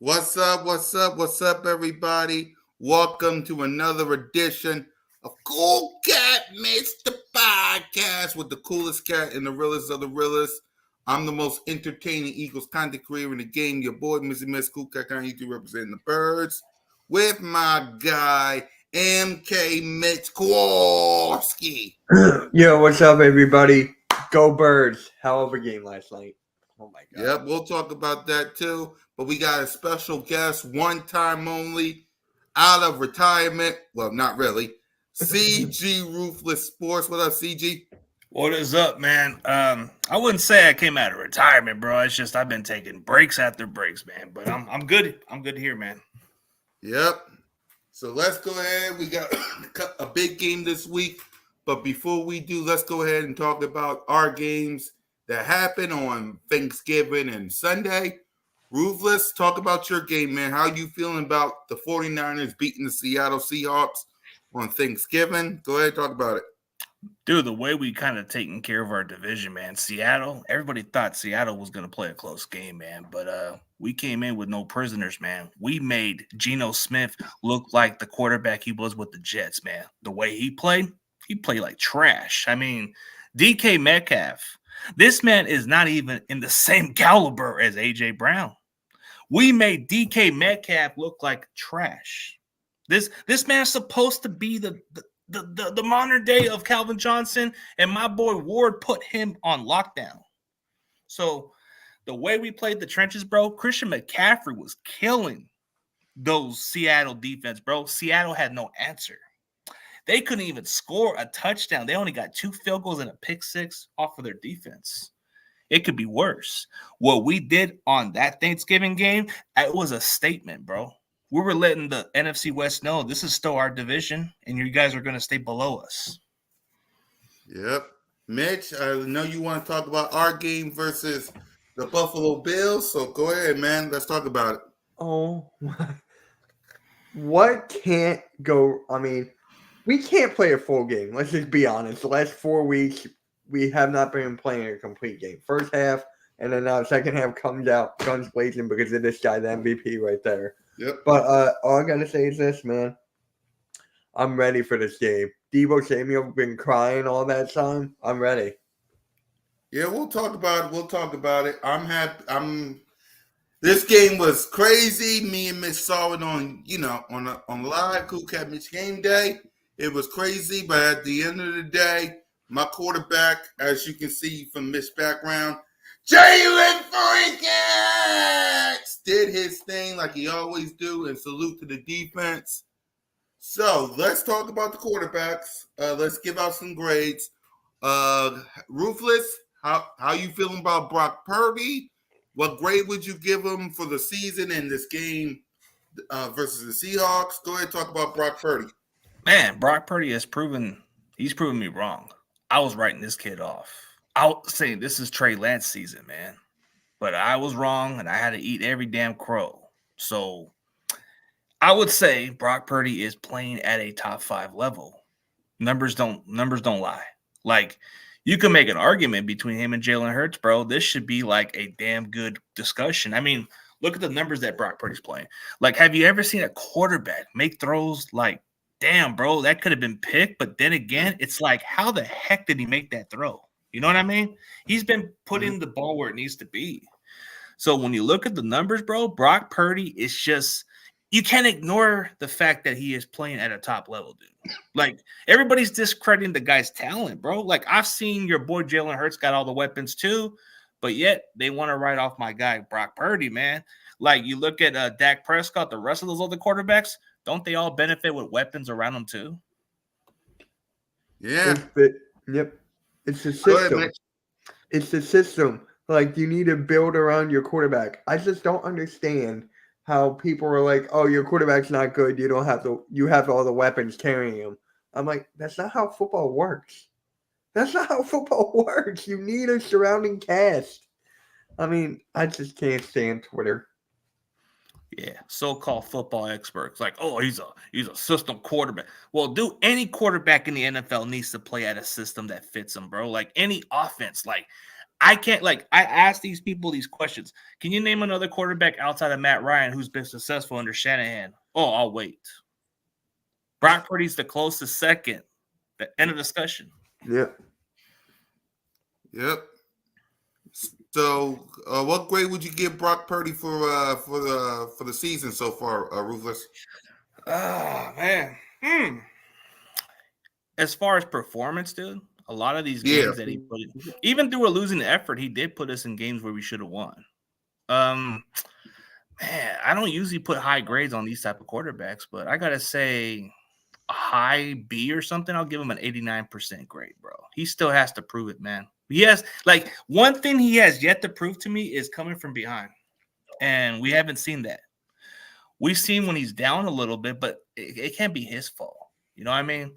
What's up? What's up? What's up, everybody? Welcome to another edition of CoolCat-Mitch, the podcast with the coolest cat and the realest of the realest. I'm the most entertaining Eagles content creator in the game. Your boy, Missy Miss Cool Cat, YouTube representing the birds with my guy, MK-Mitch Kowalski. Yo, what's up, everybody? Go Birds! Hell of a game last night. Oh my god. Yep, we'll talk about that too. But we got a special guest, one time only, out of retirement. Well, not really. CG Ruthless Sports. What up, CG? What is up, man? I wouldn't say I came out of retirement, bro. It's just I've been taking breaks after breaks, man. But I'm good. I'm good here, man. Yep. So let's go ahead. We got a big game this week. But before we do, let's go ahead and talk about our games that happened on Thanksgiving and Sunday. Ruthless, talk about your game, man. How you feeling about the 49ers beating the Seattle Seahawks on Thanksgiving? Go ahead, talk about it. Dude, the way we kind of taking care of our division, man. Seattle, everybody thought Seattle was going to play a close game, man. But we came in with no prisoners, man. We made Geno Smith look like the quarterback he was with the Jets, man. The way he played like trash. I mean, DK Metcalf, this man is not even in the same caliber as A.J. Brown. We made DK Metcalf look like trash. This man's supposed to be the modern day of Calvin Johnson, and my boy Ward put him on lockdown. So the way we played the trenches, bro, Christian McCaffrey was killing those Seattle defense, bro. Seattle had no answer. They couldn't even score a touchdown. They only got 2 field goals and a pick six off of their defense. It could be worse. What we did on that Thanksgiving game, it was a statement, bro. We were letting the NFC West know this is still our division, and you guys are going to stay below us. Yep. Mitch, I know you want to talk about our game versus the Buffalo Bills, so go ahead, man. Let's talk about it. Oh, what can't go? I mean, we can't play a full game. Let's just be honest. The last 4 weeks, we have not been playing a complete game. First half, and then now the second half comes out guns blazing because of this guy, the MVP right there. Yep. But all I got to say is this, man. I'm ready for this game. Deebo Samuel been crying all that time. I'm ready. Yeah, we'll talk about it. I'm happy. This game was crazy. Me and Mitch saw it on live CoolCat-Mitch game day. It was crazy, but at the end of the day, my quarterback, as you can see from Mitch's background, Jalen Freaking did his thing like he always do, and salute to the defense. So let's talk about the quarterbacks. Let's give out some grades. Ruthless, how you feeling about Brock Purdy? What grade would you give him for the season in this game versus the Seahawks? Go ahead and talk about Brock Purdy. Man, Brock Purdy he's proven me wrong. I was writing this kid off. I was saying this is Trey Lance season, man. But I was wrong, and I had to eat every damn crow. So I would say Brock Purdy is playing at a top 5 level. Numbers don't lie. Like, you can make an argument between him and Jalen Hurts, bro. This should be like a damn good discussion. I mean, look at the numbers that Brock Purdy's playing. Like, have you ever seen a quarterback make throws like, damn, bro, that could have been picked? But then again, it's like, how the heck did he make that throw? You know what I mean? He's been putting the ball where it needs to be. So when you look at the numbers, bro, Brock Purdy is just – you can't ignore the fact that he is playing at a top level, dude. Like, everybody's discrediting the guy's talent, bro. Like, I've seen your boy Jalen Hurts got all the weapons too, but yet they want to write off my guy Brock Purdy, man. Like, you look at Dak Prescott, the rest of those other quarterbacks, don't they all benefit with weapons around them too? Yeah. Yep. It's the system. It's the system. Like, you need to build around your quarterback. I just don't understand how people are like, oh, your quarterback's not good. You have all the weapons carrying him. I'm like, that's not how football works. That's not how football works. You need a surrounding cast. I mean, I just can't stand Twitter. Yeah, so-called football experts like, oh, he's a system quarterback. Well, dude, any quarterback in the NFL needs to play at a system that fits him, bro. Like any offense, like I can't, like, I ask these people these questions. Can you name another quarterback outside of Matt Ryan who's been successful under Shanahan? Oh, I'll wait. Brock Purdy's the closest second. The end of discussion. Yep. So, what grade would you give Brock Purdy for the season so far, Ruthless? Oh, man. As far as performance, dude, a lot of these games that he put in, even through a losing effort, he did put us in games where we should have won. Man, I don't usually put high grades on these type of quarterbacks, but I gotta say a high B or something. I'll give him an 89% grade, bro. He still has to prove it, man. Yes, like one thing he has yet to prove to me is coming from behind, and we haven't seen that. We've seen when he's down a little bit, but it can't be his fault. You know what I mean?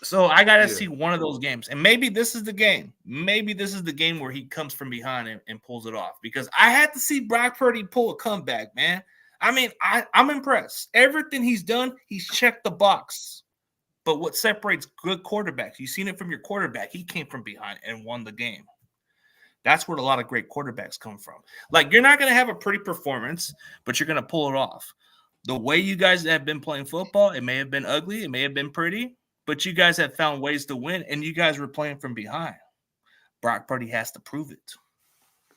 So I got to see one of those games. And maybe this is the game. Maybe this is the game where he comes from behind and pulls it off. Because I had to see Brock Purdy pull a comeback, man. I mean, I'm impressed. Everything he's done, he's checked the box. But what separates good quarterbacks? You've seen it from your quarterback. He came from behind and won the game. That's where a lot of great quarterbacks come from. Like, you're not going to have a pretty performance, but you're going to pull it off. The way you guys have been playing football, it may have been ugly. It may have been pretty. But you guys have found ways to win, and you guys were playing from behind. Brock Purdy has to prove it.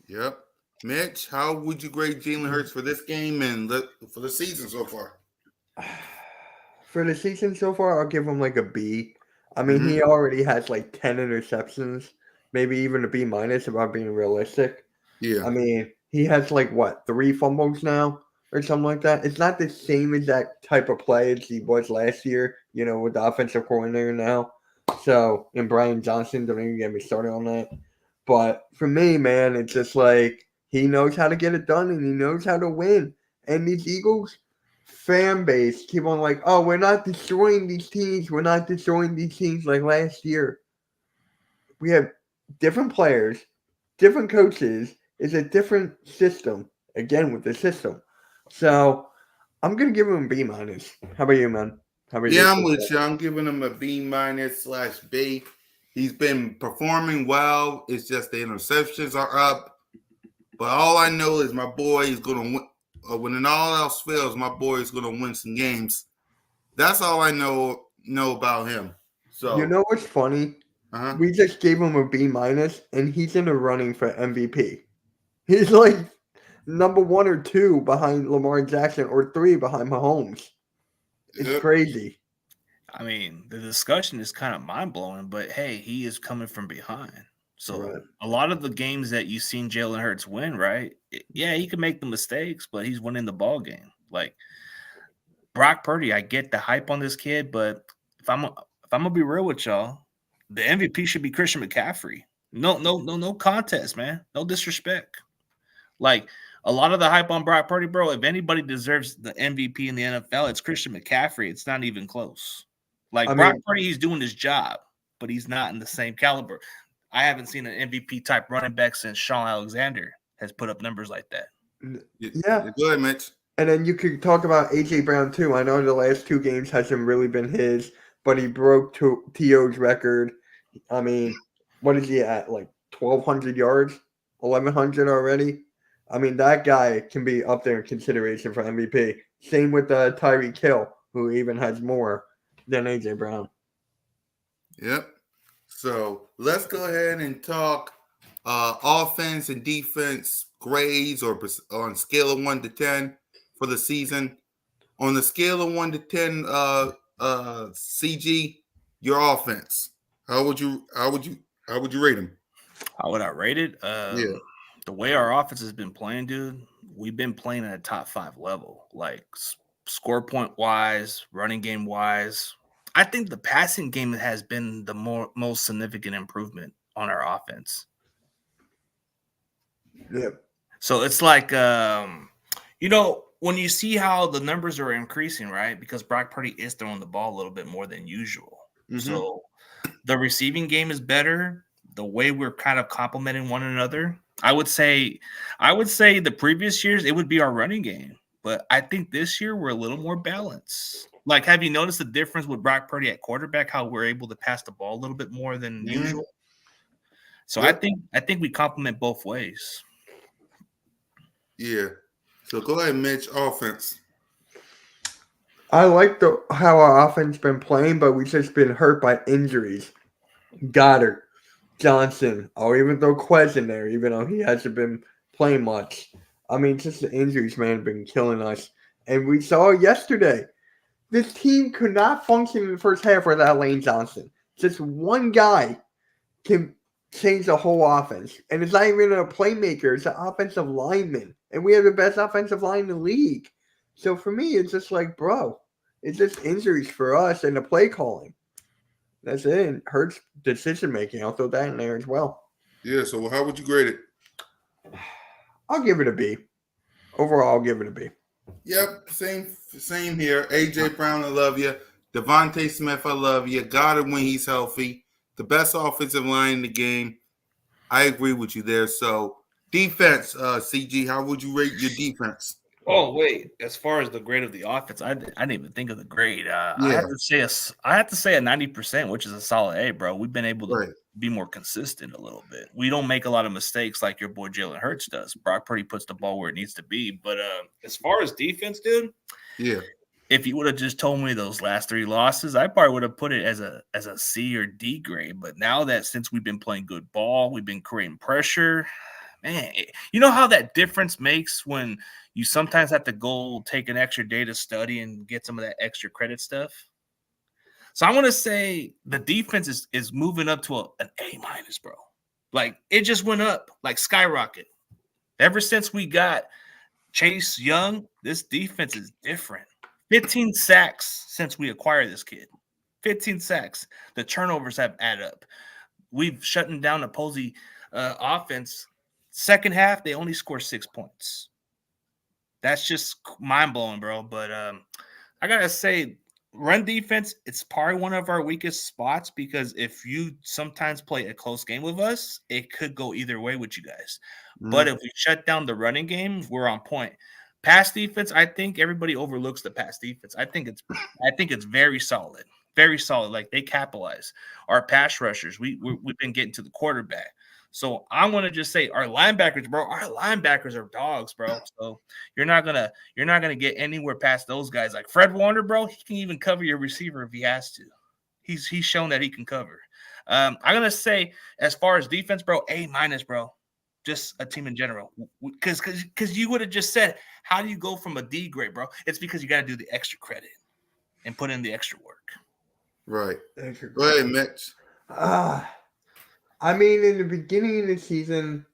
Yep. Mitch, how would you grade Jalen Hurts for this game and for the season so far? For the season so far, I'll give him like a B. I mean, he already has like 10 interceptions, maybe even a B minus if I'm being realistic. Yeah. I mean, he has like, 3 fumbles now? Or something like that. It's not the same exact type of play as he was last year, with the offensive coordinator now. So, and Brian Johnson, don't even get me started on that. But for me, man, it's just like he knows how to get it done and he knows how to win. And these Eagles fan base keep on like, oh, we're not destroying these teams. We're not destroying these teams like last year. We have different players, different coaches. It's a different system. Again, with the system. So I'm gonna give him a B minus. How about you, man? How about you? I'm with you. I'm giving him a B minus / B. He's been performing well. It's just the interceptions are up. But all I know is my boy is gonna win. When all else fails, my boy is gonna win some games. That's all I know about him. So you know what's funny? We just gave him a B minus, and he's in the running for MVP. He's like number 1 or 2 behind Lamar Jackson or 3 behind Mahomes. It's crazy. I mean, the discussion is kind of mind-blowing, but hey, he is coming from behind. So a lot of the games that you've seen Jalen Hurts win, right? Yeah, he can make the mistakes, but he's winning the ball game. Like Brock Purdy, I get the hype on this kid, but if I'm gonna be real with y'all, the MVP should be Christian McCaffrey. No contest, man. No disrespect. Like a lot of the hype on Brock Purdy, bro, if anybody deserves the MVP in the NFL, it's Christian McCaffrey. It's not even close. Like Brock Purdy, he's doing his job, but he's not in the same caliber. I haven't seen an MVP type running back since Sean Alexander has put up numbers like that. Yeah. Go ahead, Mitch. And then you could talk about A.J. Brown, too. I know the last 2 games hasn't really been his, but he broke T.O.'s record. I mean, what is he at? Like 1,200 yards? 1,100 already? I mean, that guy can be up there in consideration for MVP. Same with Tyreek Hill, who even has more than A.J. Brown. Yep. So let's go ahead and talk offense and defense grades or on a scale of 1 to 10 for the season. On the scale of 1 to 10, CG, your offense. How would you rate him? How would I rate it? The way our offense has been playing, dude, we've been playing at a top 5 level, like score point wise, running game wise. I think the passing game has been the most significant improvement on our offense. Yep. So it's like, when you see how the numbers are increasing, right? Because Brock Purdy is throwing the ball a little bit more than usual. So the receiving game is better. The way we're kind of complementing one another. I would say the previous years, it would be our running game. But I think this year we're a little more balanced. Like, have you noticed the difference with Brock Purdy at quarterback, how we're able to pass the ball a little bit more than usual? So yep. I think we complement both ways. Yeah. So go ahead, Mitch. Offense. I like how our offense been playing, but we've just been hurt by injuries. Goddard, Johnson, I'll even throw Quez in there, even though he hasn't been playing much. I mean, just the injuries, man, have been killing us. And we saw yesterday, this team could not function in the first half without Lane Johnson. Just one guy can change the whole offense. And it's not even a playmaker, it's an offensive lineman. And we have the best offensive line in the league. So for me, it's just like, bro, it's just injuries for us and the play calling. That's it. It hurts decision making. I'll throw that in there as well. Yeah, so how would you grade it? I'll give it a B. Overall, I'll give it a B. Yep, same here. AJ Brown, I love you. Devontae Smith, I love you. Got him when he's healthy. The best offensive line in the game. I agree with you there. So defense, CG, how would you rate your defense? Oh wait, as far as the grade of the offense, I didn't even think of the grade. I have to say a 90%, which is a solid A, bro. We've been able to be more consistent a little bit. We don't make a lot of mistakes like your boy Jalen Hurts does. Brock Purdy puts the ball where it needs to be. But as far as defense, dude, yeah. If you would have just told me those last 3 losses, I probably would have put it as a C or D grade. But now that since we've been playing good ball, we've been creating pressure. Man, you know how that difference makes when you sometimes have to go take an extra day to study and get some of that extra credit stuff. So I want to say the defense is moving up to an A-, bro. Like, it just went up, like skyrocket. Ever since we got Chase Young, this defense is different. 15 sacks since we acquired this kid. 15 sacks. The turnovers have added up. We've shutting down opposing offense. Second half, they only score 6 points. That's just mind-blowing, bro. But I got to say, run defense, it's probably one of our weakest spots because if you sometimes play a close game with us, it could go either way with you guys. But if we shut down the running game, we're on point. Pass defense, I think everybody overlooks the pass defense. I think it's very solid. Very solid. Like, they capitalize. Our pass rushers, we've been getting to the quarterback. So I want to just say our linebackers, bro. Our linebackers are dogs, bro. So you're not gonna get anywhere past those guys. Like Fred Warner, bro. He can even cover your receiver if he has to. He's shown that he can cover. I'm gonna say as far as defense, bro, A-, bro. Just a team in general. Because you would have just said, how do you go from a D grade, bro? It's because you got to do the extra credit and put in the extra work. Right. Go ahead, Mitch. I mean, in the beginning of the season,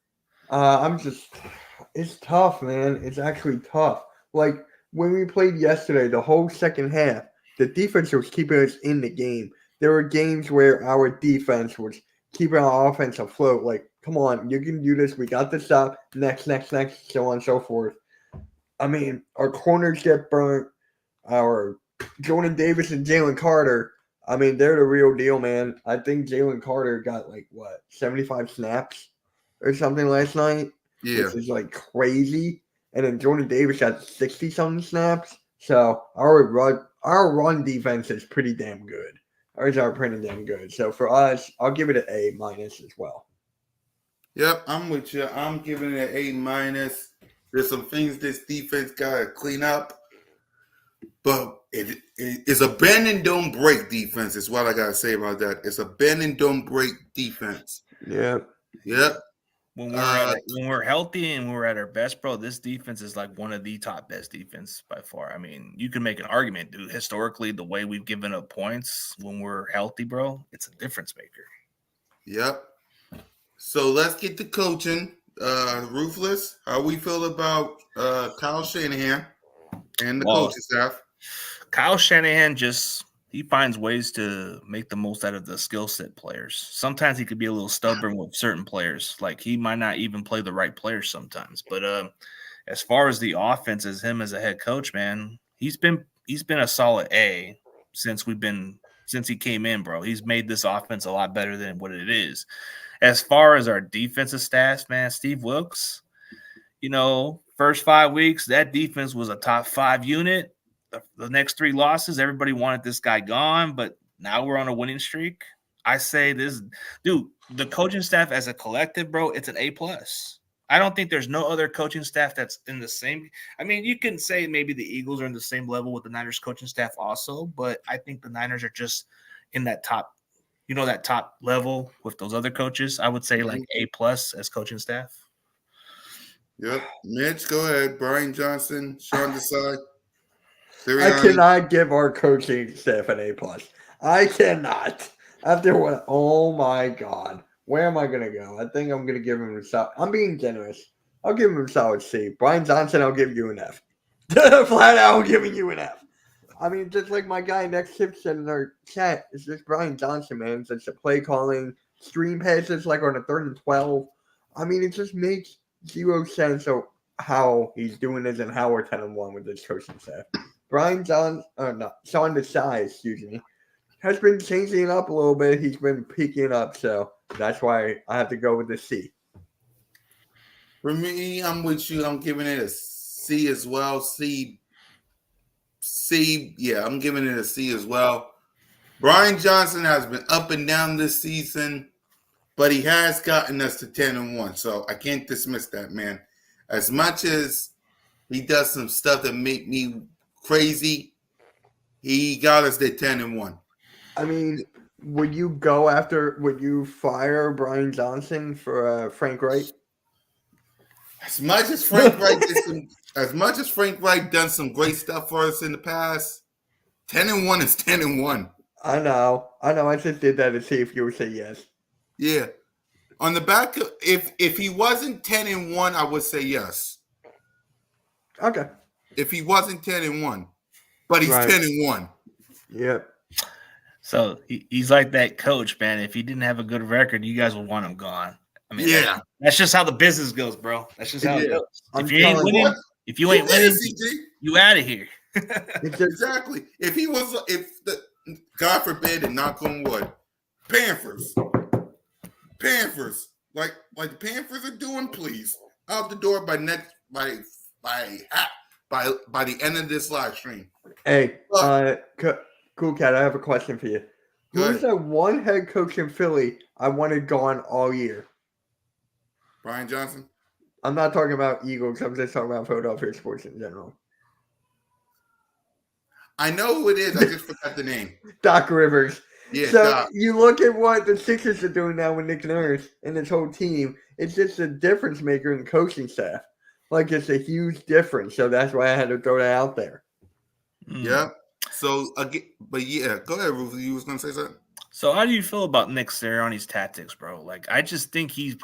it's tough, man. It's actually tough. Like, when we played yesterday, the whole second half, the defense was keeping us in the game. There were games where our defense was keeping our offense afloat. Like, come on, you can do this. We got this up. Next, so on and so forth. I mean, our corners get burnt. Our Jordan Davis and Jalen Carter, I mean, they're the real deal, man. I think Jalen Carter got 75 snaps or something last night. Yeah. Which is crazy. And then Jordan Davis got 60-something snaps. So our run defense is pretty damn good. Ours are pretty damn good. So for us, I'll give it an A- as well. Yep, I'm with you. I'm giving it an A-. There's some things this defense got to clean up. But it's a bend and don't break defense is what I got to say about that. It's a bend and don't break defense. Yep. When we're healthy and we're at our best, bro, this defense is like one of the top best defense by far. I mean, you can make an argument, dude. Historically, the way we've given up points when we're healthy, bro, it's a difference maker. Yep. So let's get to coaching. Ruthless, how we feel about Kyle Shanahan and the coaching staff? Kyle Shanahan he finds ways to make the most out of the skill set players. Sometimes he could be a little stubborn with certain players. Like, he might not even play the right players sometimes. But as far as the offense, as him as a head coach, man, he's been a solid A since he came in, bro. He's made this offense a lot better than what it is. As far as our defensive stats, man, Steve Wilkes, first 5 weeks, that defense was a top 5 unit. The next 3 losses, everybody wanted this guy gone, but now we're on a winning streak. I say this, dude, the coaching staff as a collective, bro, it's an A+. I don't think there's no other coaching staff that's in the same. I mean, you can say maybe the Eagles are in the same level with the Niners coaching staff also, but I think the Niners are just in that top, that top level with those other coaches. I would say like A+ as coaching staff. Yep. Mitch, go ahead. Brian Johnson, Sean Desai. I cannot give our coaching staff an A+. I cannot. After what? Oh my God. Where am I going to go? I think I'm going to give him a solid. I'm being generous. I'll give him a solid C. Brian Johnson, I'll give you an F. Flat out, I'm giving you an F. I mean, just like my guy next to said in our chat, it's just Brian Johnson, man. It's just a play calling, stream passes like on a 3rd and 12. I mean, it just makes zero sense of how he's doing this and how we're 10-1 with this coaching staff. Sean Desai, excuse me, has been changing it up a little bit. He's been peaking up, so that's why I have to go with the C. For me, I'm with you. I'm giving it a C as well. C. Yeah, I'm giving it a C as well. Brian Johnson has been up and down this season, but he has gotten us to 10-1, so I can't dismiss that, man. As much as he does some stuff that make me crazy, he got us to 10-1. I mean, would you fire Brian Johnson for Frank Wright? As much as Frank Wright done some great stuff for us in the past, 10-1 is 10-1. I know. I just did that to see if you would say yes. Yeah. On the back, if he wasn't 10-1, I would say yes. Okay. If he wasn't 10-1, but he's 10-1. Yep. So he's like that coach, man. If he didn't have a good record, you guys would want him gone. I mean, yeah, that's just how the business goes, bro. That's just how it goes. If you ain't winning, you out of here. Exactly. God forbid, and knock on wood, Panthers, like the Panthers are doing, please, out the door by the end of this live stream. Hey, CoolCat, I have a question for you. Who's that one head coach in Philly I wanted gone all year? Brian Johnson? I'm not talking about Eagles. I'm just talking about Philadelphia sports in general. I know who it is. I just forgot the name. Doc Rivers. Yeah, so Doc. You look at what the Sixers are doing now with Nick Nurse and his whole team. It's just a difference maker in coaching staff. Like, it's a huge difference. So that's why I had to throw that out there. Yeah. So, but yeah, go ahead, Ruth. You was going to say something? So how do you feel about Nick Sirianni's tactics, bro? Like, I just think he's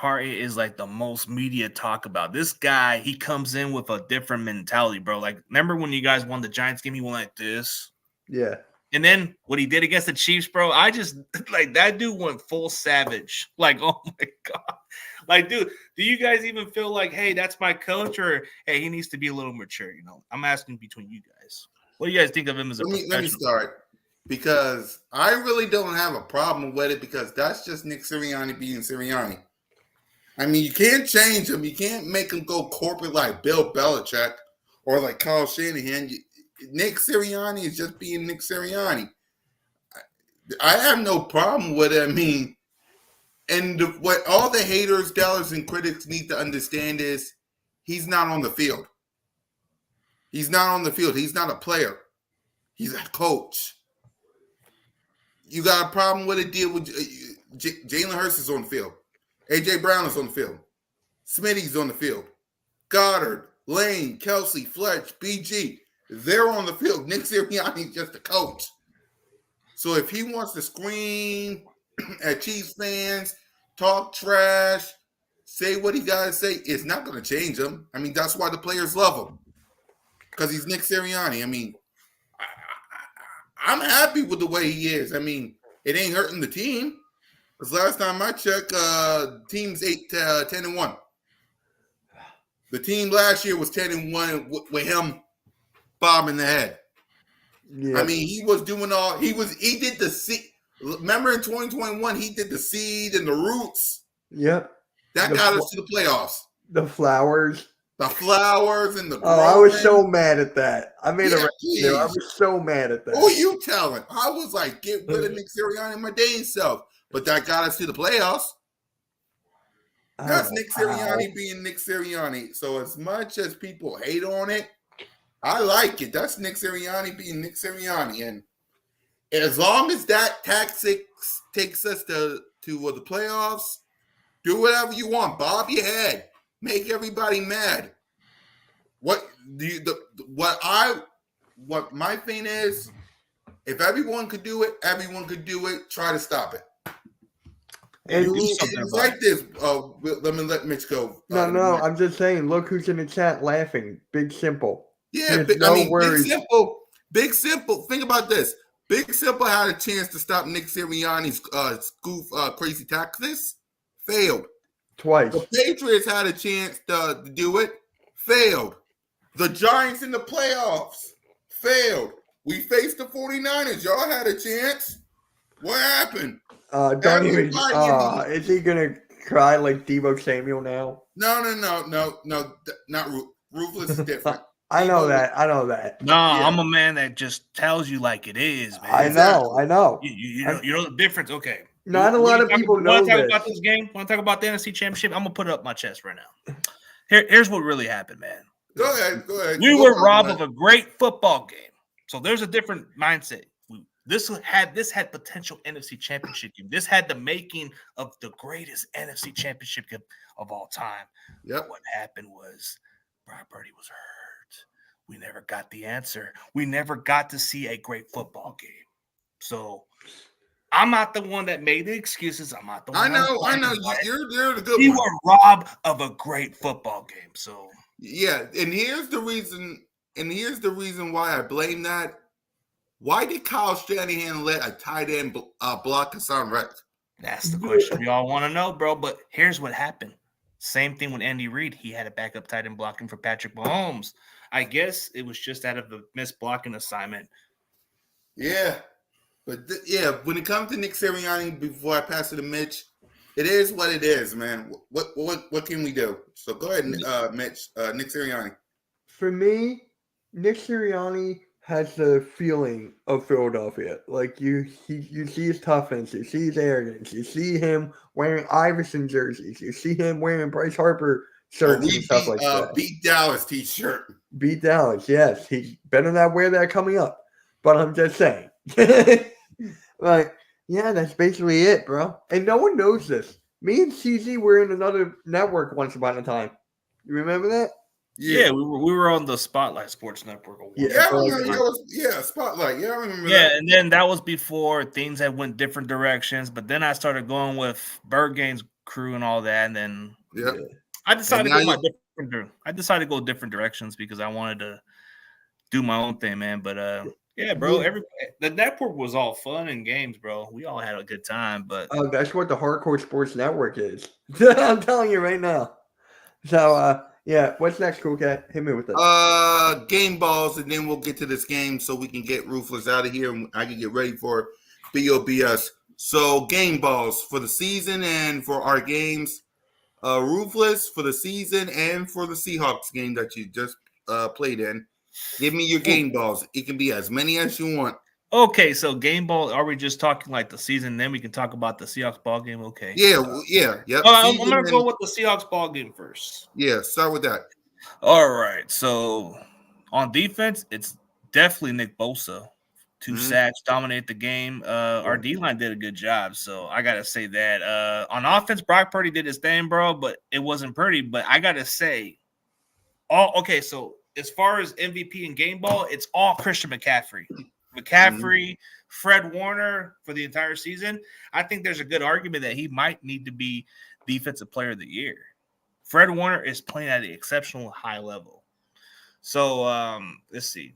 like the most media talk about. This guy, he comes in with a different mentality, bro. Like, remember when you guys won the Giants game, he went like this? Yeah. And then what he did against the Chiefs, bro, I just, like, that dude went full savage. Like, oh my God. Like, dude, do you guys even feel like, hey, that's my coach, or hey, he needs to be a little mature, I'm asking between you guys. What do you guys think of him as a professional? Let me start. Because I really don't have a problem with it, because that's just Nick Sirianni being Sirianni. I mean, you can't change him. You can't make him go corporate like Bill Belichick or like Kyle Shanahan. Nick Sirianni is just being Nick Sirianni. I have no problem with it. I mean, and what all the haters, doubters, and critics need to understand is he's not on the field. He's not on the field. He's not a player. He's a coach. You got a problem with it? Deal with Jalen Hurts is on the field. A.J. Brown is on the field. Smitty's on the field. Goddard, Lane, Kelsey, Fletch, BG, they're on the field. Nick Sirianni is just a coach. So if he wants to scream at Chiefs fans, talk trash, say what he got to say, it's not going to change him. I mean, that's why the players love him, because he's Nick Sirianni. I mean, I'm happy with the way he is. I mean, it ain't hurting the team. Because last time I checked, team's 10-1. The team last year was 10-1 with him bobbing the head. Yeah. I mean, he was doing he did the seed. Remember in 2021, he did the seed and the roots. Yep. That got us to the playoffs. The flowers. The flowers and the I was so mad at that. I made I was so mad at that. Who are you telling? I was like, get rid of Nick Sirianni my dang self. But that got us to the playoffs. That's Nick Sirianni being Nick Sirianni. So as much as people hate on it, I like it. That's Nick Sirianni being Nick Sirianni. And as long as that tactics takes us to the playoffs, do whatever you want. Bob your head. Make everybody mad. What my thing is, if everyone could do it, everyone could do it. Try to stop it. And it's like this. Let me let Mitch go. No. I'm just saying. Look who's in the chat laughing. Big Simple. Yeah, worries. Big Simple. Think about this. Big Simple had a chance to stop Nick Sirianni's crazy tactics. Failed. Twice. The Patriots had a chance to do it. Failed. The Giants in the playoffs. Failed. We faced the 49ers. Y'all had a chance. What happened? Don't even. Is he gonna cry like Deebo Samuel now? No. Not Ruthless is different. I know that. No, yeah. I'm a man that just tells you like it is, man. I know. You know the difference. Okay. Not a lot of people know this. Want to talk about this game? Want to talk about the NFC Championship? I'm gonna put it up my chest right now. Here's what really happened, man. Go ahead. We were robbed of a great football game. So there's a different mindset. This had potential NFC Championship game. This had the making of the greatest NFC Championship game of all time. Yep. What happened was Brock Purdy was hurt. We never got the answer. We never got to see a great football game. So I'm not the one that made the excuses. I'm not the one. I know. You're the good one. We were robbed of a great football game. So yeah, and here's the reason why I blame that. Why did Kyle Shanahan let a tight end block Hassan Reddick? That's the question we all want to know, bro. But here's what happened. Same thing with Andy Reid. He had a backup tight end blocking for Patrick Mahomes. I guess it was just out of the missed blocking assignment. Yeah. But when it comes to Nick Sirianni, before I pass it to Mitch, it is what it is, man. What can we do? So go ahead, Mitch. Nick Sirianni. For me, Nick Sirianni has the feeling of Philadelphia. Like you see his toughness, you see his arrogance, you see him wearing Iverson jerseys, you see him wearing Bryce Harper shirts and stuff like that. Beat Dallas t-shirt. Beat Dallas, yes. He better not wear that coming up. But I'm just saying. Like, yeah, that's basically it, bro. And no one knows this. Me and CZ were in another network once upon a time. You remember that? Yeah, we were on the Spotlight Sports Network. Spotlight. Yeah, I remember that. Yeah, and then that was before things had went different directions. But then I started going with Bergain's crew and all that, and then I decided to go different directions because I wanted to do my own thing, man. But yeah, bro, the network was all fun and games, bro. We all had a good time. But that's what the Hardcore Sports Network is. I'm telling you right now. So yeah, what's next, Cool Cat? Hit me with it. Game balls, and then we'll get to this game so we can get Ruthless out of here and I can get ready for BOBS. So game balls for the season and for our games. Ruthless for the season and for the Seahawks game that you just played in. Give me your game balls. It can be as many as you want. Okay, so game ball. Are we just talking like the season? Then we can talk about the Seahawks ball game. Okay. Yeah. I'm gonna go with the Seahawks ball game first. Yeah, start with that. All right. So on defense, it's definitely Nick Bosa. 2 sacks, dominate the game. Our D-line did a good job, so I gotta say that. On offense, Brock Purdy did his thing, bro, but it wasn't pretty. But I gotta say, so as far as MVP and game ball, it's all Christian McCaffrey. Fred Warner for the entire season. I think there's a good argument that he might need to be Defensive Player of the Year. Fred Warner is playing at an exceptional high level. So let's see.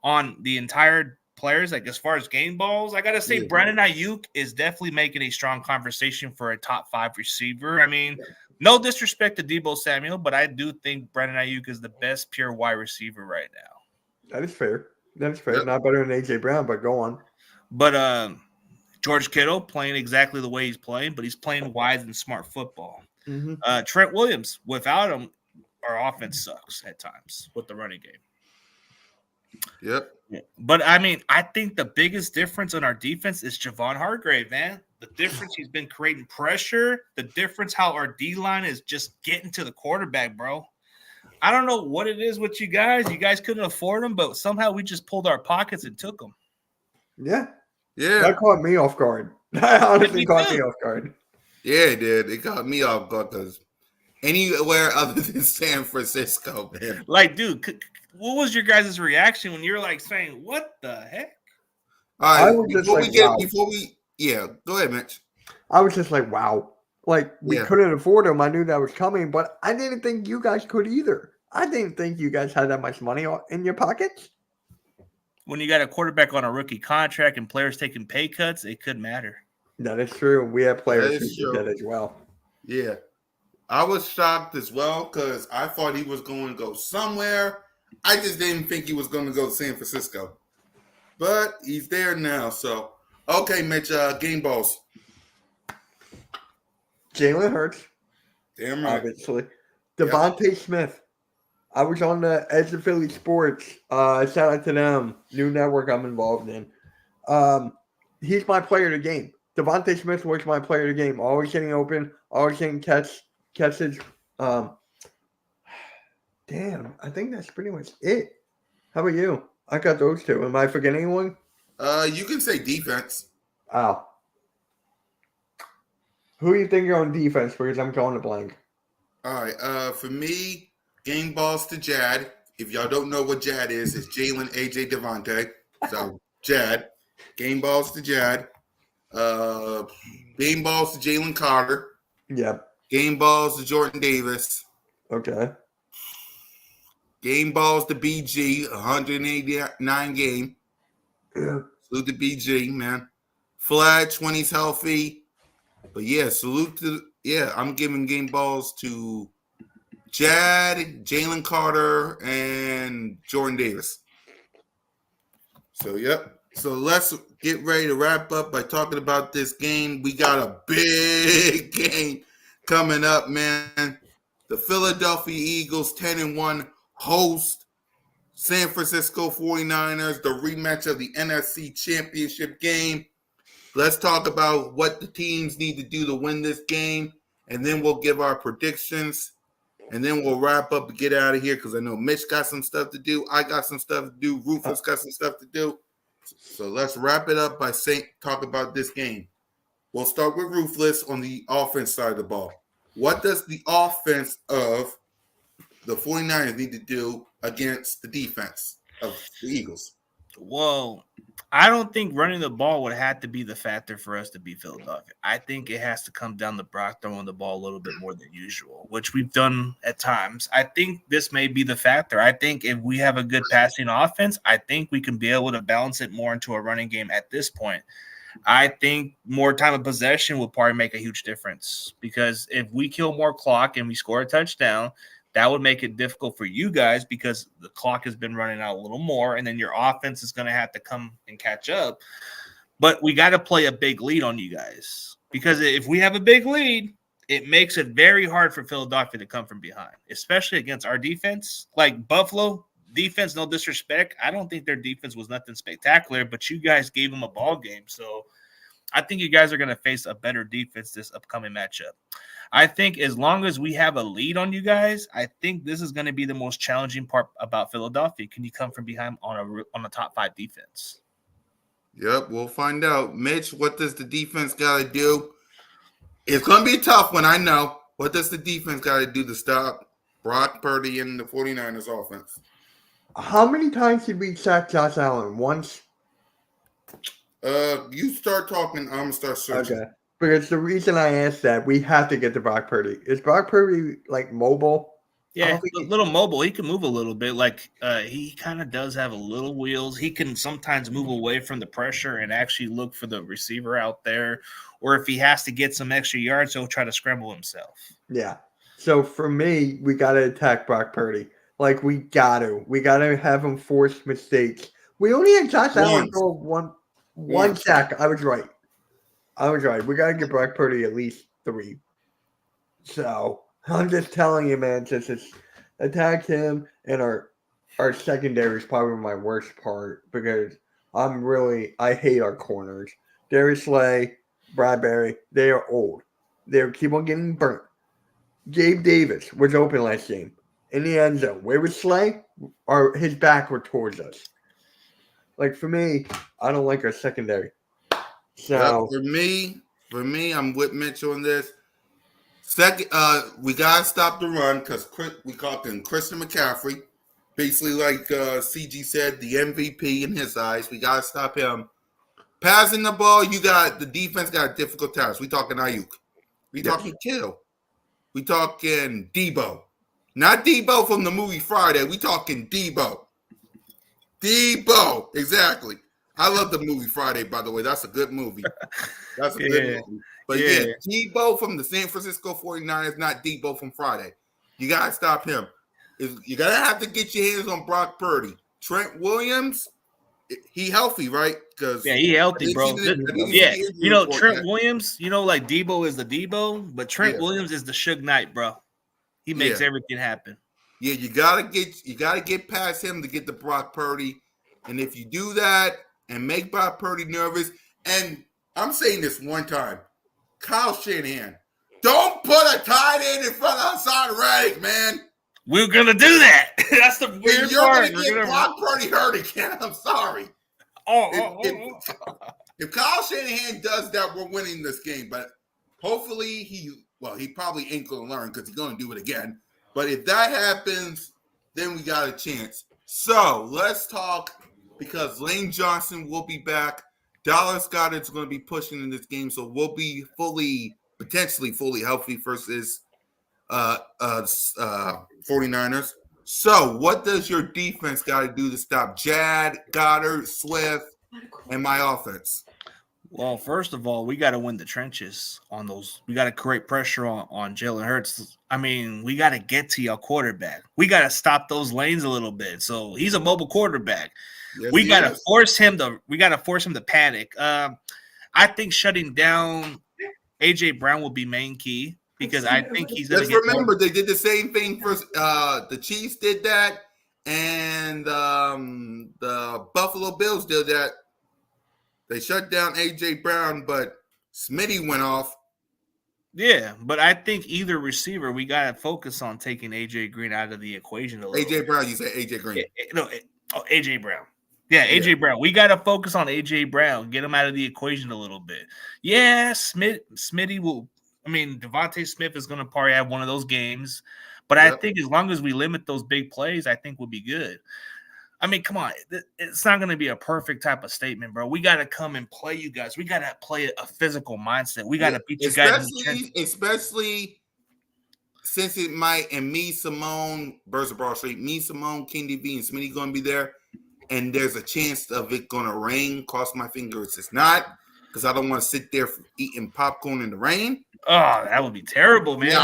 On the entire players, like as far as game balls, I gotta say Brandon Ayuk is definitely making a strong conversation for a top 5 receiver. I mean, no disrespect to Deebo Samuel, but I do think Brandon Ayuk is the best pure wide receiver right now. That is fair. That's fair. Yep. Not better than AJ Brown, but go on. But George Kittle playing exactly the way he's playing, but he's playing wise and smart football. Mm-hmm. Trent Williams, without him, our offense sucks at times with the running game. Yep. Yeah. But I mean, I think the biggest difference on our defense is Javon Hargrave, man. The difference, he's been creating pressure. The difference, how our D line is just getting to the quarterback, bro. I don't know what it is with you guys. You guys couldn't afford them, but somehow we just pulled our pockets and took them. Yeah. Yeah. That caught me off guard. That honestly caught me off guard. Yeah, it did. It caught me off guard because anywhere other than San Francisco, man. Like, dude, what was your guys' reaction when you were like saying, what the heck? All right, before we go ahead, Mitch. I was just like, wow. Like, we couldn't afford them. I knew that was coming, but I didn't think you guys could either. I didn't think you guys had that much money in your pockets. When you got a quarterback on a rookie contract and players taking pay cuts, it could matter. That is true. We have players who do that as well. Yeah. I was shocked as well because I thought he was going to go somewhere. I just didn't think he was going to go to San Francisco. But he's there now. So, okay, Mitch, game balls. Jalen Hurts. Damn right. Obviously. Devontae Smith. I was on the Edge of Philly Sports. Shout out to them. New network I'm involved in. He's my player of the game. Devontae Smith was my player of the game. Always getting open. Always getting catches. Damn, I think that's pretty much it. How about you? I got those two. Am I forgetting anyone? You can say defense. Oh. Who do you think you're on defense? Because I'm going to blank. All right. For me, game balls to Jad. If y'all don't know what Jad is, it's Jalen, AJ, Devontae. So, Jad. Game balls to Jad. Game balls to Jalen Carter. Yep. Game balls to Jordan Davis. Okay. Game balls to BG, 189 game. Yeah. Salute to BG, man. Fletch when he's healthy. But yeah, salute to I'm giving game balls to Jad, Jalen Carter, and Jordan Davis. So yep. So let's get ready to wrap up by talking about this game. We got a big game coming up, man. The Philadelphia Eagles 10-1 host San Francisco 49ers, the rematch of the NFC Championship game. Let's talk about what the teams need to do to win this game, and then we'll give our predictions, and then we'll wrap up and get out of here because I know Mitch got some stuff to do. I got some stuff to do. Rufus got some stuff to do. So let's wrap it up by talk about this game. We'll start with Ruthless on the offense side of the ball. What does the offense of the 49ers need to do against the defense of the Eagles? Well, I don't think running the ball would have to be the factor for us to beat Philadelphia. I think it has to come down to Brock throwing the ball a little bit more than usual, which we've done at times. I think this may be the factor. I think if we have a good passing offense, I think we can be able to balance it more into a running game at this point. I think more time of possession will probably make a huge difference because if we kill more clock and we score a touchdown, that would make it difficult for you guys because the clock has been running out a little more, and then your offense is going to have to come and catch up. But we got to play a big lead on you guys because if we have a big lead, it makes it very hard for Philadelphia to come from behind, especially against our defense. Like Buffalo defense, no disrespect. I don't think their defense was nothing spectacular, but you guys gave them a ball game. So I think you guys are going to face a better defense this upcoming matchup. I think as long as we have a lead on you guys, I think this is going to be the most challenging part about Philadelphia. Can you come from behind on a top 5 defense? Yep, we'll find out. Mitch, what does the defense got to do? It's going to be a tough one, I know. What does the defense got to do to stop Brock Purdy and the 49ers offense? How many times did we sack Josh Allen? Once? You start talking, I'm going to start searching. Okay. Because the reason I asked that, we have to get to Brock Purdy. Is Brock Purdy, like, mobile? Yeah, a little mobile. He can move a little bit. Like, he kind of does have a little wheels. He can sometimes move away from the pressure and actually look for the receiver out there. Or if he has to get some extra yards, he'll try to scramble himself. Yeah. So, for me, we got to attack Brock Purdy. Like, we got to. We got to have him force mistakes. We only had Josh Allen throw one sack. I was right. We got to get Brock Purdy at least 3. So, I'm just telling you, man, just attack him and our our secondary is probably my worst part because I hate our corners. Darius Slay, Bradbury, they are old. They keep on getting burnt. Gabe Davis was open last game in the end zone. Where was Slay? Or his back were towards us. Like for me, I don't like our secondary. So for me, I'm with Mitch on this. Second, we gotta stop the run because we caught him Christian McCaffrey, basically like CG said, the MVP in his eyes. We gotta stop him. Passing the ball, the defense got a difficult task. We talking Ayuk, we talking Kittle, we talking Debo, not Debo from the movie Friday. We talking Debo, exactly. I love the movie Friday, by the way. That's a good movie. That's a good movie. But Debo from the San Francisco 49ers, not Debo from Friday. You got to stop him. You got to have to get your hands on Brock Purdy. Trent Williams, he healthy, right? He healthy, bro. Trent Williams, like Debo is the Debo, but Trent Williams is the Suge Knight, bro. He makes everything happen. Yeah, you gotta get past him to get to Brock Purdy. And if you do that and make Brock Purdy nervous, and I'm saying this one time, Kyle Shanahan, don't put a tight end in front of Hassan Reddick, man. We're gonna do that. That's the weird part. You're gonna get Brock Purdy hurt again. I'm sorry. If Kyle Shanahan does that, we're winning this game. But hopefully he probably ain't gonna learn because he's gonna do it again. But if that happens, then we got a chance. So let's talk because Lane Johnson will be back. Dallas Goedert's going to be pushing in this game, so we'll be potentially fully healthy versus 49ers. So what does your defense got to do to stop Jad, Goddard, Swift, and my offense? Well, first of all, we got to win the trenches on those. We got to create pressure on Jalen Hurts. I mean, we got to get to your quarterback. We got to stop those lanes a little bit. So he's a mobile quarterback. Yes, we got to force him to. We got to force him to panic. I think shutting down AJ Brown will be main key because I think he's. Let's remember they did the same thing for the Chiefs did that, and the Buffalo Bills did that. They shut down AJ Brown, but Smitty went off. Yeah, but I think either receiver, we got to focus on taking AJ Green out of the equation a little. AJ Brown, you say AJ Green? AJ Brown. Yeah, AJ Brown. We got to focus on AJ Brown. Get him out of the equation a little bit. Yeah, Smitty will. I mean, Devontae Smith is going to probably have one of those games, but I think as long as we limit those big plays, I think we'll be good. I mean, come on. It's not going to be a perfect type of statement, bro. We got to come and play you guys. We got to play a physical mindset. We got to beat you guys. Especially since it might, and me, Simone, Birds of Broad Street, me, Simone, King DV, and Smitty going to be there. And there's a chance of it going to rain. Cross my fingers it's not, because I don't want to sit there eating popcorn in the rain. Oh, that would be terrible, man. Yeah,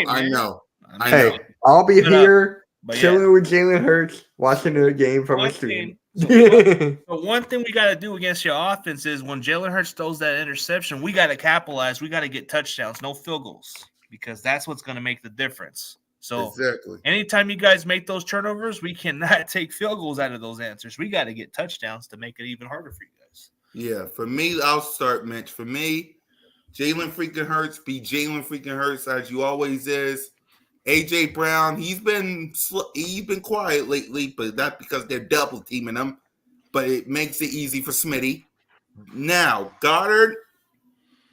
I know. Hey, I'll be here chilling with Jalen Hurts, watching the game from a stream. So one thing we got to do against your offense is when Jalen Hurts throws that interception, we got to capitalize. We got to get touchdowns, no field goals, because that's what's going to make the difference. So anytime you guys make those turnovers, we cannot take field goals out of those answers. We got to get touchdowns to make it even harder for you guys. Yeah, for me, I'll start, Mitch. For me, Jalen freaking Hurts be Jalen freaking Hurts as you always is. AJ Brown, he's been quiet lately, but that's because they're double teaming him. But it makes it easy for Smitty. Now, Goddard,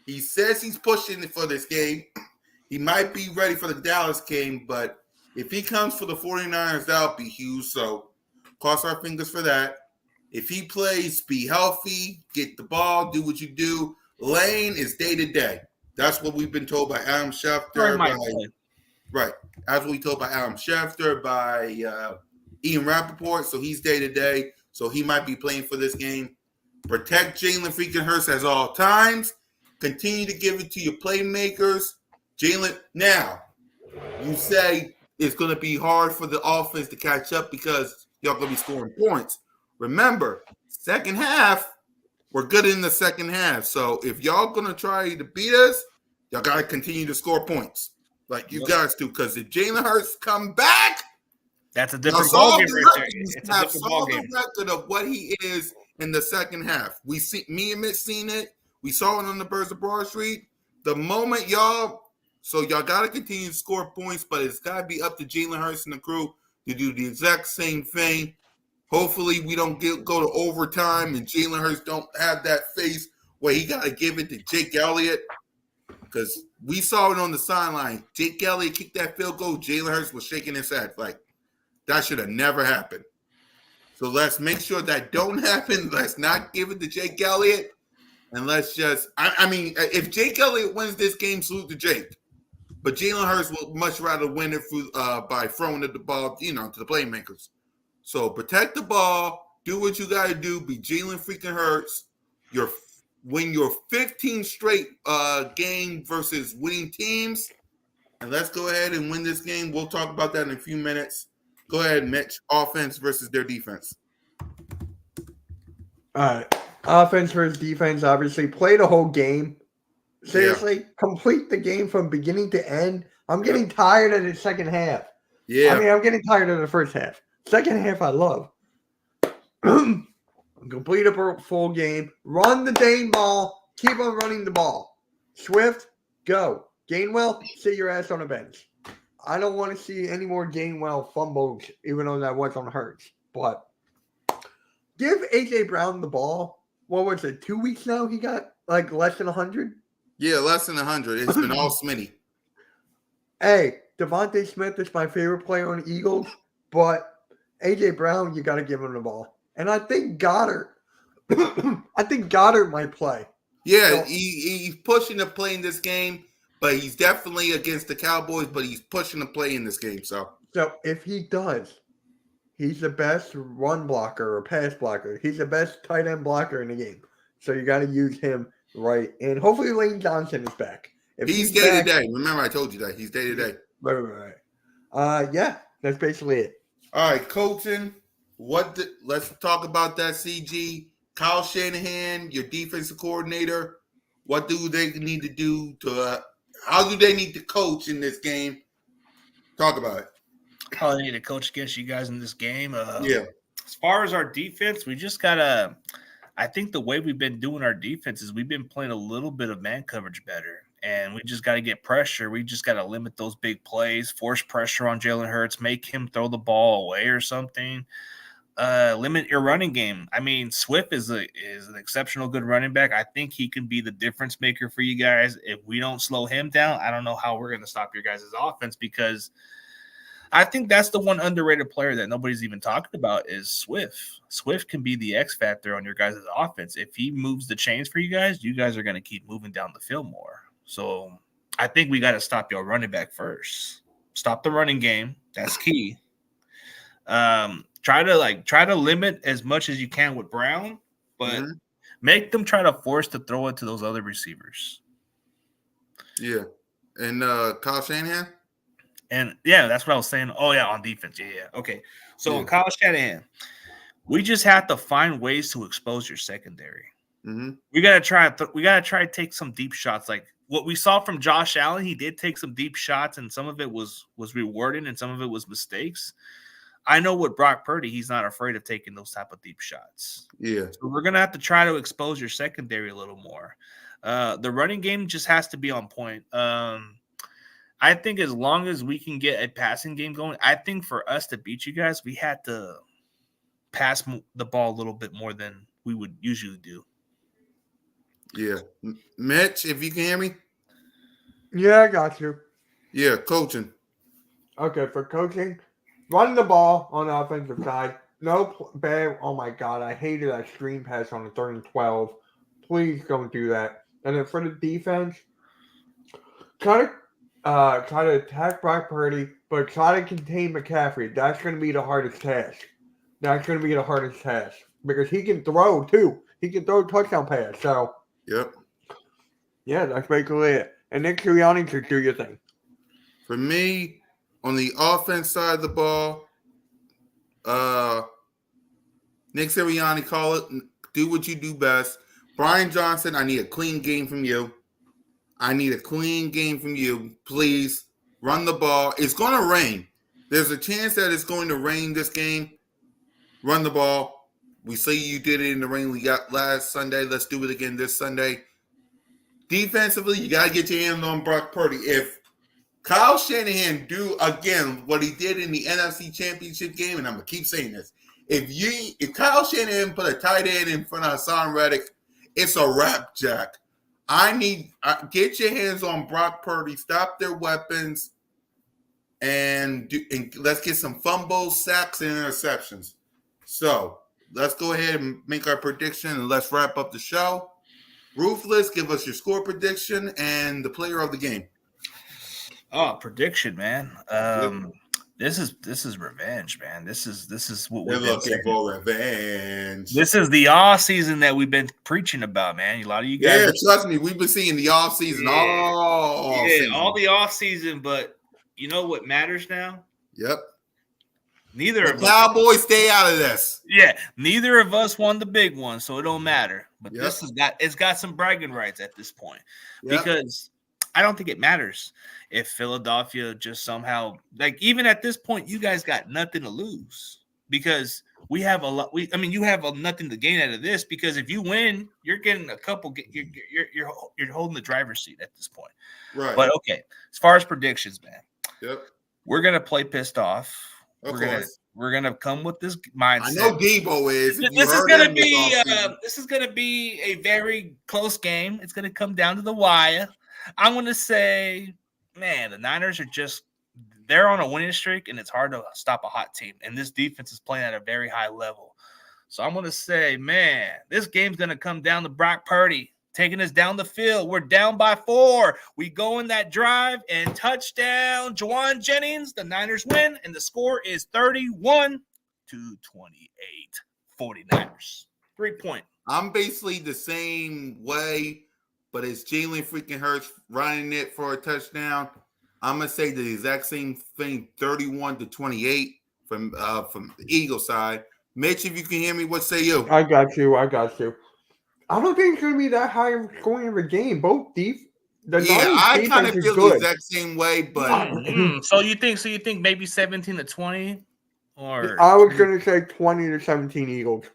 he says he's pushing it for this game. He might be ready for the Dallas game, but if he comes for the 49ers, that'll be huge. So cross our fingers for that. If he plays, be healthy, get the ball, do what you do. Lane is day to day. That's what we've been told by Adam Schefter. Right. That's what we told by Adam Schefter, by Ian Rappaport. So he's day to day. So he might be playing for this game. Protect Jalen freaking Hurts at all times. Continue to give it to your playmakers. Jalen, now, you say it's going to be hard for the offense to catch up because y'all going to be scoring points. Remember, second half, we're good in the second half. So if y'all going to try to beat us, y'all got to continue to score points like you guys do. Because if Jalen Hurts come back, That's a different ballgame right there. It's a Now, different saw ballgame. the record of what he is in the second half. Me and Mitch seen it. We saw it on the Birds of Broad Street. The moment y'all got to continue to score points, but it's got to be up to Jalen Hurts and the crew to do the exact same thing. Hopefully, we don't go to overtime and Jalen Hurts don't have that face where he got to give it to Jake Elliott, because we saw it on the sideline. Jake Elliott kicked that field goal. Jalen Hurts was shaking his head like that should have never happened. So let's make sure that don't happen. Let's not give it to Jake Elliott, and let's just. I mean, if Jake Elliott wins this game, salute to Jake. But Jalen Hurts will much rather win it by throwing the ball, to the playmakers. So protect the ball, do what you got to do, be Jalen freaking Hurts. Win your 15 straight game versus winning teams, and let's go ahead and win this game. We'll talk about that in a few minutes. Go ahead, Mitch. Offense versus their defense. All right. Offense versus defense, obviously. Play the whole game. Seriously, complete the game from beginning to end. I'm getting tired of the second half. Yeah. I mean, I'm getting tired of the first half. Second half, I love. Complete a full game. Run the dang ball. Keep on running the ball. Swift, go. Gainwell, sit your ass on the bench. I don't want to see any more Gainwell fumbles, even though that was on Hurts. But give A.J. Brown the ball. What was it, 2 weeks now he got like less than 100? Yeah, less than 100. It's been all Smitty. Hey, Devontae Smith is my favorite player on the Eagles, but A.J. Brown, you got to give him the ball. And I think Goddard might play. Yeah, he's pushing to play in this game, but he's definitely against the Cowboys, but he's pushing to play in this game. So if he does, he's the best run blocker or pass blocker. He's the best tight end blocker in the game. So you got to use him right. And hopefully Lane Johnson is back. If he's day to day. Remember, I told you that. He's day to day. Right. Yeah, that's basically it. All right, coaching. Let's talk about that, CG. Kyle Shanahan, your defensive coordinator. What do they need to do how do they need to coach in this game? Talk about it. How they need to coach against you guys in this game. Yeah. As far as our defense, we just gotta. I think the way we've been doing our defense is we've been playing a little bit of man coverage better, and we just got to get pressure. We just got to limit those big plays, force pressure on Jalen Hurts, make him throw the ball away or something. Limit your running game. I mean, Swift is an exceptional good running back. I think he can be the difference maker for you guys. If we don't slow him down, I don't know how we're going to stop your guys' offense, because I think that's the one underrated player that nobody's even talking about is Swift. Swift can be the X factor on your guys' offense. If he moves the chains for you guys are going to keep moving down the field more. So I think we got to stop your running back first. Stop the running game. That's key. Try to limit as much as you can with Brown, but make them try to force to throw it to those other receivers. Yeah. And Kyle Shanahan? And yeah, that's what I was saying. Oh yeah, on defense. Yeah. Okay. So on Kyle Shanahan, we just have to find ways to expose your secondary. Mm-hmm. We gotta try to take some deep shots. Like what we saw from Josh Allen, he did take some deep shots, and some of it was rewarding, and some of it was mistakes. I know with Brock Purdy, he's not afraid of taking those type of deep shots. Yeah. So we're gonna have to try to expose your secondary a little more. The running game just has to be on point. I think as long as we can get a passing game going, I think for us to beat you guys, we had to pass the ball a little bit more than we would usually do. Yeah. Mitch, if you can hear me? Yeah, I got you. Yeah, coaching. Okay, for coaching, run the ball on the offensive side. No bad. Oh, my God. I hated that screen pass on the 3rd and 12. Please don't do that. And then for the defense, try to attack Brock Purdy, but try to contain McCaffrey. That's going to be the hardest task. Because he can throw, too. He can throw a touchdown pass. So, yep. Yeah, that's basically it. And Nick Sirianni should do your thing. For me, on the offense side of the ball, Nick Sirianni, call it. Do what you do best. Brian Johnson, I need a clean game from you. Please run the ball. It's going to rain. There's a chance that it's going to rain this game. Run the ball. We see you did it in the rain we got last Sunday. Let's do it again this Sunday. Defensively, you got to get your hands on Brock Purdy. If Kyle Shanahan do, again, what he did in the NFC Championship game, and I'm going to keep saying this, if Kyle Shanahan put a tight end in front of Hassan Reddick, it's a wrap, Jack. Get your hands on Brock Purdy, stop their weapons, and let's get some fumbles, sacks, and interceptions. So let's go ahead and make our prediction, and let's wrap up the show. Ruthless, give us your score prediction and the player of the game. Oh, prediction, man. This is revenge, man. This is what we're looking for, revenge. This is the off season that we've been preaching about, man. A lot of you guys. Yeah, trust me, we've been seeing the off season all the off season. But you know what matters now? Yep. Neither of us. Cowboys stay out of this. Yeah, neither of us won the big one, so it don't matter. But it's got some bragging rights at this point because I don't think it matters if Philadelphia just somehow, like, even at this point, you guys got nothing to lose because we have a lot. You have nothing to gain out of this because if you win, you're getting a couple. You're holding the driver's seat at this point. Right. But okay, as far as predictions, man. Yep. We're gonna play pissed off. We're gonna come with this mindset. I know Debo is. This is gonna be a very close game. It's gonna come down to the wire. I'm gonna say, man, the Niners they're on a winning streak, and it's hard to stop a hot team. And this defense is playing at a very high level. So I'm gonna say, man, this game's gonna come down to Brock Purdy taking us down the field. We're down by 4. We go in that drive and touchdown. Juwan Jennings, the Niners win, and the score is 31-28. 49ers. 3-point. I'm basically the same way, but it's Jalen freaking Hurts running it for a touchdown. I'm gonna say the exact same thing, 31-28 from the Eagle side. Mitch, if you can hear me, what say you? I got you. I don't think it's going to be that high of scoring of a game. Both I kind of feel the exact same way, but so you think maybe 17-20, or I was going to say 20-17 Eagles.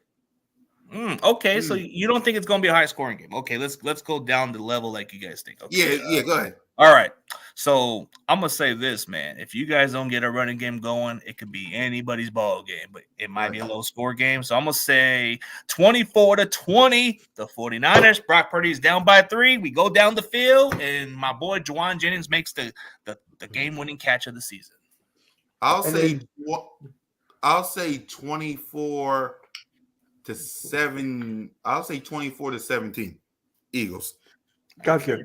Okay, so you don't think it's going to be a high scoring game? Okay, let's go down the level like you guys think. Okay, yeah, go ahead. All right, so I'm gonna say this, man. If you guys don't get a running game going, it could be anybody's ball game, but it might be a low score game. So I'm gonna say 24-20. The 49ers. Brock Purdy's down by 3. We go down the field, and my boy Juwan Jennings makes the game-winning catch of the season. I'll say 24-7. I'll say 24-17. Eagles. Gotcha.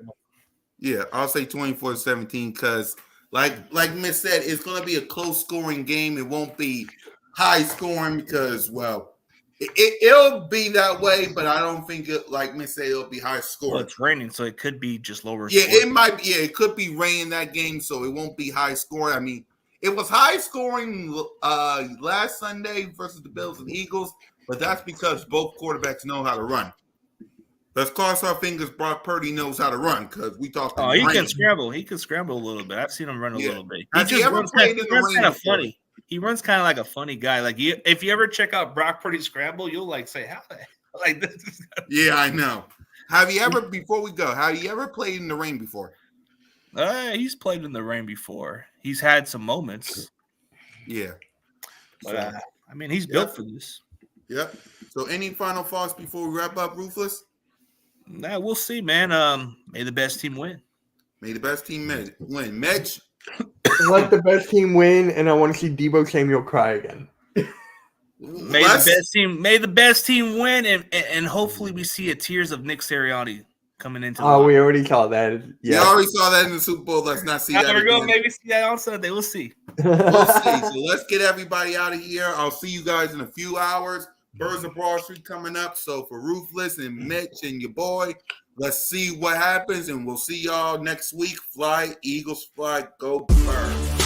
Yeah, I'll say 24-17 because, like Mitch said, it's going to be a close scoring game. It won't be high scoring because, well, it'll be that way, but I don't think like Mitch said, it'll be high scoring. Well, it's raining, so it could be just lower. Yeah, it might be. Yeah, it could be raining that game, so it won't be high scoring. I mean, it was high scoring last Sunday versus the Bills and Eagles, but that's because both quarterbacks know how to run. Let's cross our fingers. Brock Purdy knows how to run because we talked. Oh, he can scramble. He can scramble a little bit. I've seen him run a little bit. He runs kind of funny. He runs kind of like a funny guy. Like if you ever check out Brock Purdy scramble, you'll say, "How the hell?" Like this is Yeah, I know. Have you ever? Before we go, have you ever played in the rain before? He's played in the rain before. He's had some moments. Yeah, but I mean, he's built for this. Yep. So, any final thoughts before we wrap up, Ruthless? Nah, we'll see, man. May the best team win. May the best team win. Mitch? Let the best team win, and I want to see Debo Samuel cry again. May the best team win, and hopefully we see a tears of Nick Sirianni coming into. Oh, we already saw that. Yeah, we already saw that in the Super Bowl. Let's not see that. We're going to maybe see that on Sunday. We'll see. We'll see. So let's get everybody out of here. I'll see you guys in a few hours. Birds of Broad Street coming up. So for Ruthless and Mitch and your boy, let's see what happens, and we'll see y'all next week. Fly, Eagles fly, go Birds.